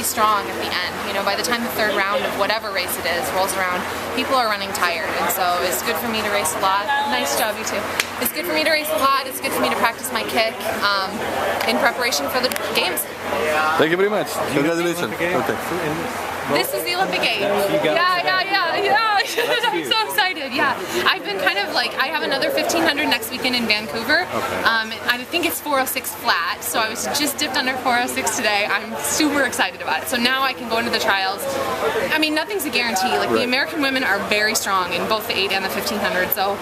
be strong at the end. You know, by the time the third round of whatever race it is rolls around, people are running tired, and so it's good for me to race a lot. Nice job, you too. It's good for me to race a lot. It's good for me to practice my kick in preparation for the games. Thank you very much. Congratulations. Okay. This is the Olympic game. Yeah. I'm so excited. Yeah, I've been kind of like, I have another 1500 next weekend in Vancouver. Okay. I think it's 406 flat, so I was just dipped under 406 today. I'm super excited about it. So now I can go into the trials. I mean, nothing's a guarantee. Like the American women are very strong in both the 8 and the 1500. So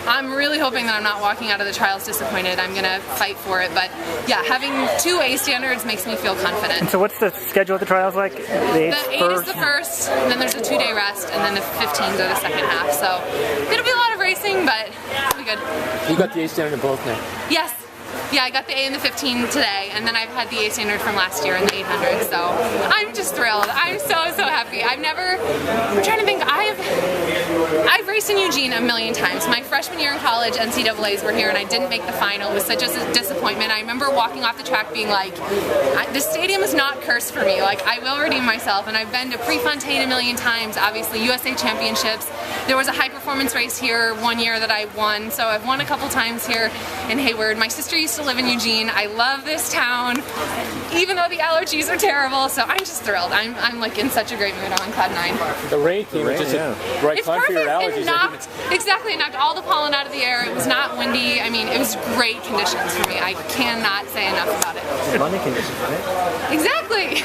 I'm really hoping that I'm not walking out of the trials disappointed. I'm going to fight for it. But yeah, having 2 A standards makes me feel confident. And so what's the schedule at the trials like? The 8 is the first, and then there's a 2-day rest, and then the 15s are the second half. So it'll be a lot of racing, but it'll be good. You got the A standard in both now? Yes. Yeah, I got the A in the 15 today, and then I've had the A standard from last year in the 800, so I'm just thrilled. I'm so happy. I'm trying to think, I've raced in Eugene a million times. My freshman year in college, NCAAs were here, and I didn't make the final. It was such a disappointment. I remember walking off the track being like, this stadium is not cursed for me. Like, I will redeem myself, and I've been to Prefontaine a million times, obviously USA Championships. There was a high-performance race here one year that I won, so I've won a couple times here in Hayward. My sister used to live in Eugene. I love this town, even though the allergies are terrible, so I'm just thrilled. I'm like in such a great mood. I'm on cloud 9. The rain came just right it's time for your perfect. allergies. It knocked all the pollen out of the air. It was not windy. I mean, it was great conditions for me. I cannot say enough about it. Monday conditions, right? Exactly.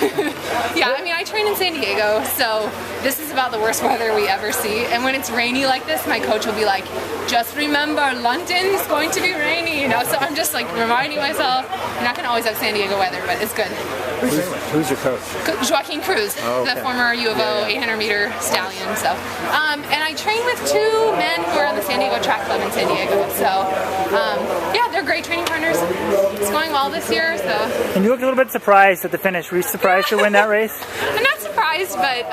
Yeah, I mean, I train in San Diego, so this is about the worst weather we ever see. And when it's rainy like this, my coach will be like, just remember, London is going to be rainy, you know? So I'm just like reminding myself, you're not going to always have San Diego weather, but it's good. Who's your coach? Joaquin Cruz, the former U of O 800-meter stallion. So, and I train with 2 men who are on the San Diego Track Club in San Diego. So, yeah, they're great training partners. It's going well this year. So. And you looked a little bit surprised at the finish. Were you surprised to win that race? I'm not surprised, but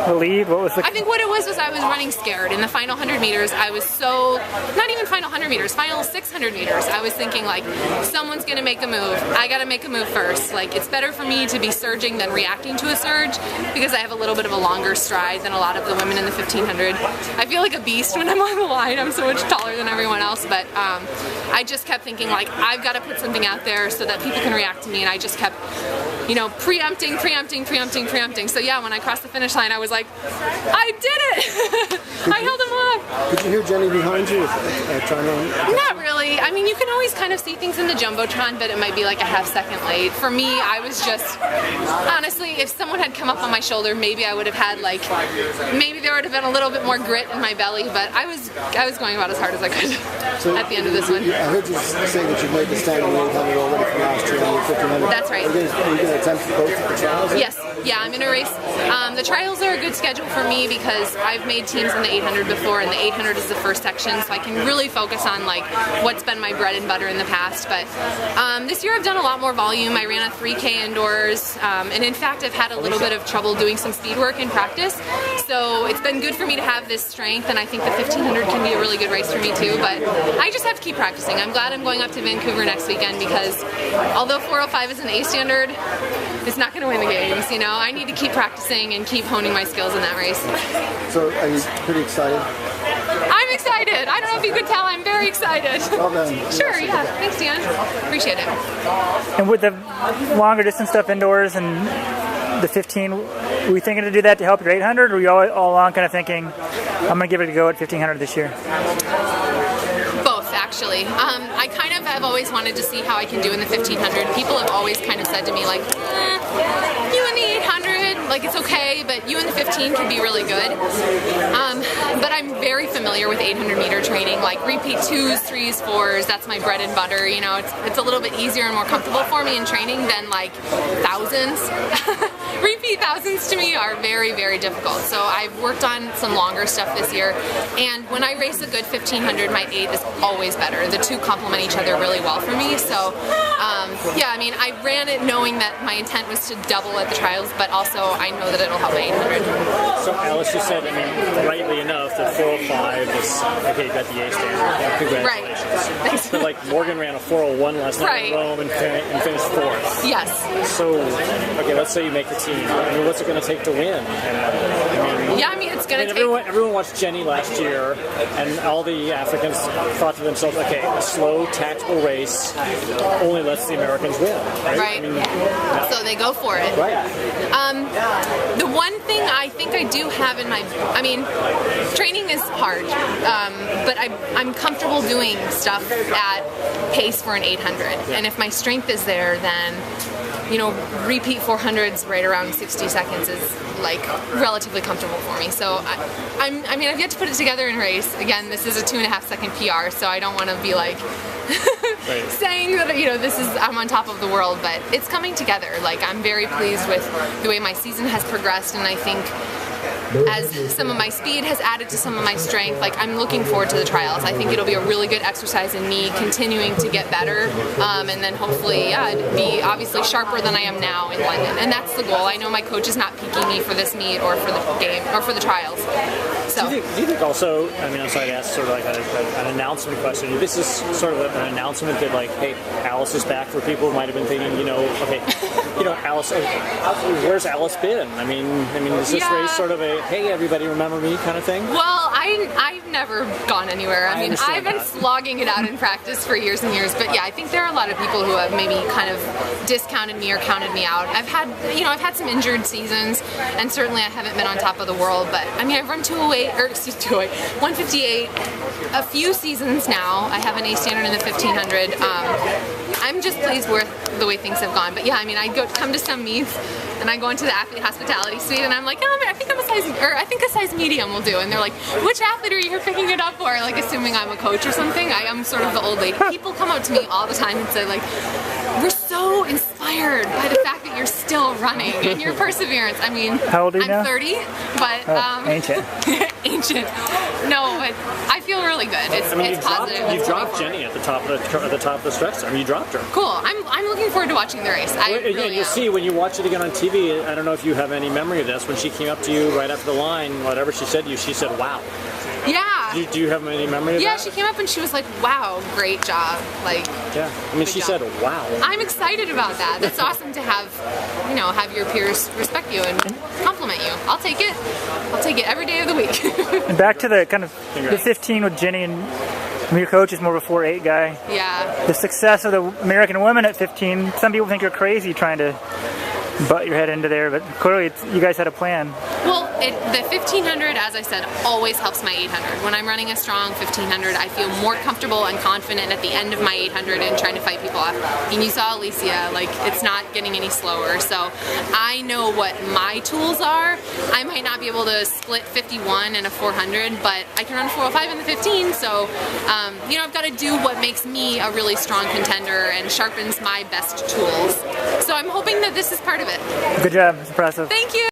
believe what was the? I think what it was I was running scared. In the final 100 meters, I was so not even final 100 meters, final 600 meters. I was thinking like, someone's gonna make a move. I gotta make a move first. Like, it's better for me to be surging than reacting to a surge because I have a little bit of a longer stride than a lot of the women in the 1500. I feel like a beast when I'm on the line. I'm so much taller than everyone else, but I just kept thinking like, I've got to put something out there so that people can react to me, and I just kept, you know, preempting. So yeah, when I crossed the finish line, I was like, I did it! I held him off. Could you hear Jenny behind you trying to? Not really. I mean, you can always kind of see things in the Jumbotron, but it might be like a half second late. For me, I was just, honestly, if someone had come up on my shoulder, maybe I would have had like, maybe there would have been a little bit more grit in my belly, but I was going about as hard as I could at the end of this one. I heard you say that you made the standing 800 already from last year and 1500. That's right. Are you going to attempt both at the trials? Yes. Yeah, I'm going to race. The trials are a good schedule for me because I've made teams in the 800 before, and the 800 is the first section, so I can really focus on like what's been my bread and butter in the past. But this year I've done a lot more volume. I ran a 3K indoors, and in fact I've had a little bit of trouble doing some speed work in practice. So it's been good for me to have this strength, and I think the 1500 can be a really good race for me too. But I just have to keep practicing. I'm glad I'm going up to Vancouver next weekend because although 405 is an A standard, it's not going to win the games, you know? I need to keep practicing and keep honing my skills in that race. So are you pretty excited? I'm excited. I don't know if you could tell, I'm very excited. Well done. Sure, yeah. Thanks, Dan. Appreciate it. And with the longer distance stuff indoors and the 15, were you thinking to do that to help your 800, or were you all along kind of thinking, I'm going to give it a go at 1500 this year? Both, actually. I kind of have always wanted to see how I can do in the 1500. People have always kind of said to me, like, you in the 800, like, it's okay, but you in the 15 could be really good. But I'm very familiar with 800 meter training, like repeat 2s, 3s, 4s. That's my bread and butter. You know, it's a little bit easier and more comfortable for me in training than like thousands. Repeat thousands to me are very, very difficult. So I've worked on some longer stuff this year, and when I race a good 1500, my 8 is always better. The 2 complement each other really well for me. So yeah, I mean, I ran it knowing that my intent was to double at the trials, but also I know that it'll help my 800. So Alice, you said, I mean, rightly enough, that 405 is, okay, you got the A standard. Congrats. Right. Thanks. But like Morgan ran a 4:01 last night in Rome and finished 4th. Yes. So, okay, let's say you make the team. I mean, what's it going to take to win? It's going to take... Everyone watched Jenny last year, and all the Africans thought to themselves, okay, a slow, tactical race only lets the Americans win. Right. So they go for it. Right. The one thing I think I do have in my... training is hard, but I'm comfortable doing stuff at pace for an 800. And if my strength is there, then, repeat 400s right around 60 seconds is like relatively comfortable for me. So I've yet to put it together in race. Again, this is a 2.5 second PR, so I don't want to be like saying that I'm on top of the world, but it's coming together. Like, I'm very pleased with the way my season has progressed, and I think as some of my speed has added to some of my strength, like, I'm looking forward to the trials. I think it'll be a really good exercise in me continuing to get better, and then hopefully, be obviously sharper than I am now in London. And that's the goal. I know my coach is not peaking me for this meet or for the game or for the trials. So. Do you think also, I'm sorry to ask sort of like an announcement question. This is sort of an announcement that, like, hey, Alice is back, for people who might have been thinking, Alice, where's Alice been? I mean, is this race sort of a, hey, everybody remember me kind of thing? Well, I've never gone anywhere. I've been slogging it out in practice for years and years, but yeah, I think there are a lot of people who have maybe kind of discounted me or counted me out. I've had some injured seasons, and certainly I haven't been on top of the world, but I've run 158 a few seasons now. I have an A standard in the 1500. I'm just pleased with the way things have gone. But yeah, I come to some meets and I go into the athlete hospitality suite and I'm like, oh, I think I think a size medium will do. And they're like, which athlete are you here picking it up for? Like, assuming I'm a coach or something. I am sort of the old lady. People come up to me all the time and say, like, we're so inspired by the fact that you're still running and your perseverance. How old are you now? I'm 30, but ancient. Ancient. No, but I feel really good. It's positive. You dropped Jenny at the top of the stretch. You dropped her. Cool. I'm looking forward to watching the race. You'll see when you watch it again on TV. I don't know if you have any memory of this. When she came up to you right after the line, whatever she said to you, she said, "Wow." Yeah. Do you have any memory of that? Yeah, she came up and she was like, "Wow, great job." Like. Yeah. She said, "Wow." I'm excited about that. That's awesome to have your peers respect you and compliment you. I'll take it. I'll take it every day of the week. And back to the kind of the 15 with Jenny, and your coach is more of a 4'8" guy. Yeah. The success of the American women at 15, some people think you're crazy trying to butt your head into there, but clearly you guys had a plan. Well, the 1500, as I said, always helps my 800. When I'm running a strong 1500, I feel more comfortable and confident at the end of my 800 and trying to fight people off. And you saw Alicia, like, it's not getting any slower. So I know what my tools are. I might not be able to split 51 in a 400, but I can run 405 in the 15. So, I've got to do what makes me a really strong contender and sharpens my best tools. So I'm hoping that this is part of it. Good job. It's impressive. Thank you.